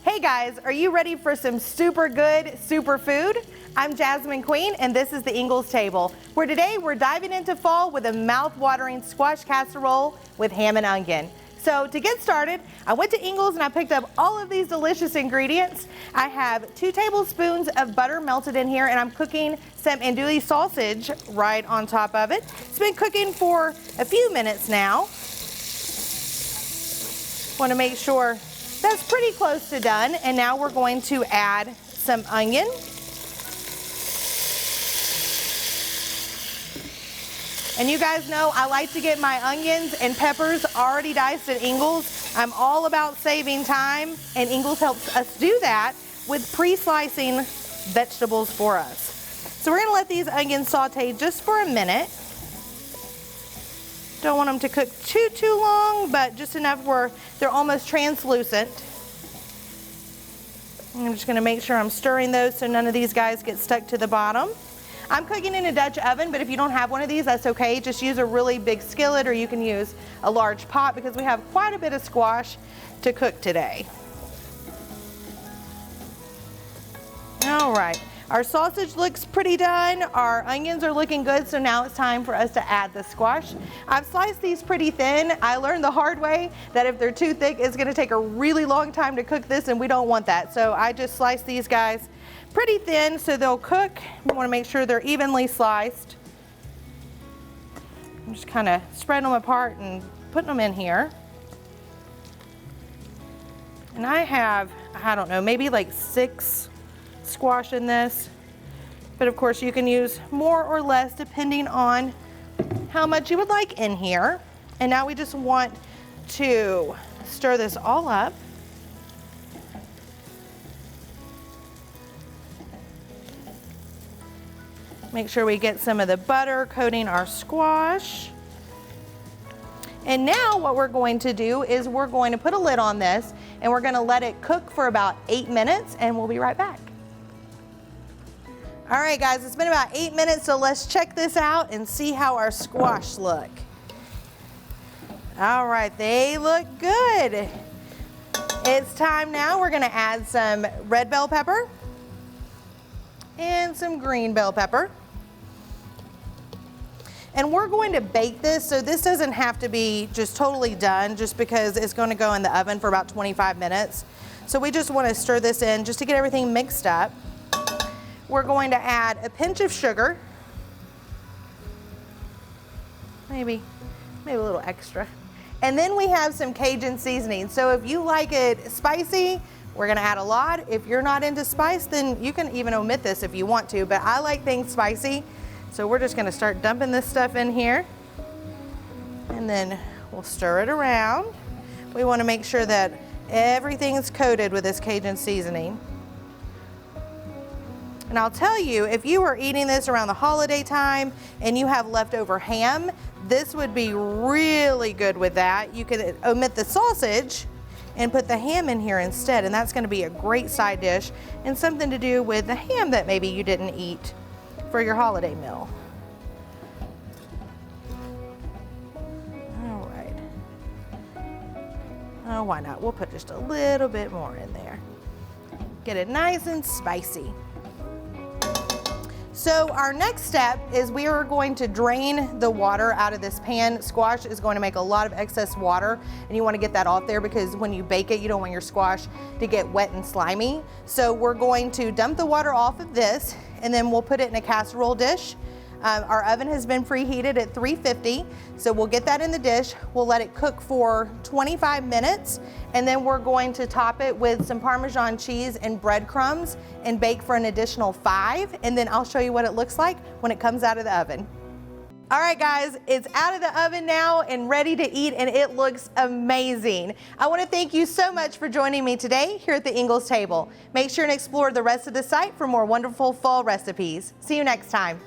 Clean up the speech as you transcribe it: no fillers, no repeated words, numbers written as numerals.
Hey guys, are you ready for some super good, super food? I'm Jasmin Queen and this is the Ingles table, where today we're diving into fall with a mouth-watering squash casserole with ham and onion. So to get started, I went to Ingles and I picked up all of these delicious ingredients. I have 2 tablespoons of butter melted in here and I'm cooking some andouille sausage right on top of it. It's been cooking for a few minutes now. Want to make sure that's pretty close to done, and now we're going to add some onion. And you guys know I like to get my onions and peppers already diced at Ingles. I'm all about saving time, and Ingles helps us do that with pre-slicing vegetables for us. So we're going to let these onions saute just for a minute. Don't want them to cook too long, but just enough where they're almost translucent. I'm just going to make sure I'm stirring those so none of these guys get stuck to the bottom. I'm cooking in a Dutch oven, but if you don't have one of these, that's okay. Just use a really big skillet, or you can use a large pot because we have quite a bit of squash to cook today. All right. Our sausage looks pretty done, our onions are looking good, so now it's time for us to add the squash. I've sliced these pretty thin. I learned the hard way that if they're too thick, it's gonna take a really long time to cook this, and we don't want that. So I just sliced these guys pretty thin so they'll cook. We wanna make sure they're evenly sliced. I'm just kinda spreading them apart and putting them in here. And I have, I don't know, maybe like 6 squash in this, but of course you can use more or less depending on how much you would like in here. And now we just want to stir this all up. Make sure we get some of the butter coating our squash. And now what we're going to do is we're going to put a lid on this and we're going to let it cook for about 8 minutes, and we'll be right back. All right guys, it's been about 8 minutes, so let's check this out and see how our squash look. All right, they look good. It's time now, we're gonna add some red bell pepper and some green bell pepper. And we're going to bake this, so this doesn't have to be just totally done just because it's gonna go in the oven for about 25 minutes. So we just wanna stir this in just to get everything mixed up. We're going to add a pinch of sugar, maybe a little extra. And then we have some Cajun seasoning. So if you like it spicy, we're gonna add a lot. If you're not into spice, then you can even omit this if you want to, but I like things spicy. So we're just gonna start dumping this stuff in here, and then we'll stir it around. We wanna make sure that everything's coated with this Cajun seasoning. And I'll tell you, if you are eating this around the holiday time and you have leftover ham, this would be really good with that. You could omit the sausage and put the ham in here instead, and that's gonna be a great side dish and something to do with the ham that maybe you didn't eat for your holiday meal. All right. Oh, why not? We'll put just a little bit more in there. Get it nice and spicy. So our next step is we are going to drain the water out of this pan. Squash is going to make a lot of excess water, and you want to get that off there because when you bake it, you don't want your squash to get wet and slimy. So we're going to dump the water off of this, and then we'll put it in a casserole dish. Our oven has been preheated at 350, so we'll get that in the dish. We'll let it cook for 25 minutes, and then we're going to top it with some Parmesan cheese and breadcrumbs and bake for an additional 5, and then I'll show you what it looks like when it comes out of the oven. All right guys, it's out of the oven now and ready to eat, and it looks amazing. I want to thank you so much for joining me today here at the Ingles table. Make sure and explore the rest of the site for more wonderful fall recipes. See you next time.